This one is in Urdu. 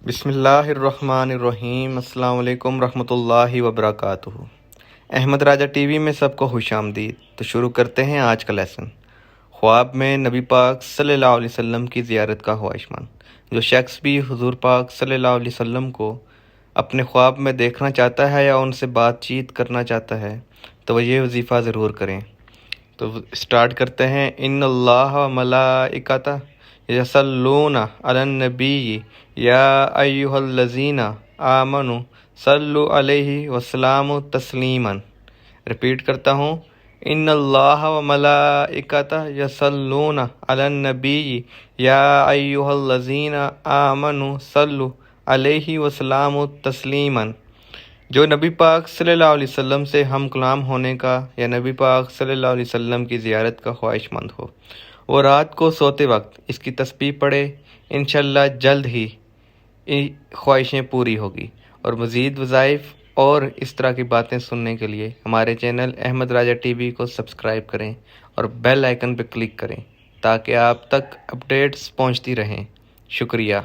بسم اللہ الرحمن الرحیم۔ السلام علیکم ورحمۃ اللہ وبرکاتہ۔ احمد راجہ ٹی وی میں سب کو خوش آمدید۔ تو شروع کرتے ہیں آج کا لیسن۔ خواب میں نبی پاک صلی اللہ علیہ وسلم کی زیارت کا خواہشمند۔ جو شخص بھی حضور پاک صلی اللہ علیہ وسلم کو اپنے خواب میں دیکھنا چاہتا ہے یا ان سے بات چیت کرنا چاہتا ہے تو وہ یہ وظیفہ ضرور کریں۔ تو اسٹارٹ کرتے ہیں۔ ان اللہ و ملائکتہ یصلون علی النبی یا ایھا الذین آمنوا صلوا علیہ وسلموا تسلیما۔ ریپیٹ کرتا ہوں۔ ان اللہ و ملائکتہ یصلون علی النبی یا ایھا الذین آمنوا صلوا علیہ وسلموا تسلیما۔ جو نبی پاک صلی اللہ علیہ وسلم سے ہم کلام ہونے کا یا نبی پاک صلی اللہ علیہ وسلم کی زیارت کا خواہش مند ہو، وہ رات کو سوتے وقت اس کی تسبیح پڑھے، انشاءاللہ جلد ہی خواہشیں پوری ہوگی۔ اور مزید وظائف اور اس طرح کی باتیں سننے کے لیے ہمارے چینل احمد راجہ ٹی وی کو سبسکرائب کریں اور بیل آئیکن پہ کلک کریں تاکہ آپ تک اپڈیٹس پہنچتی رہیں۔ شکریہ۔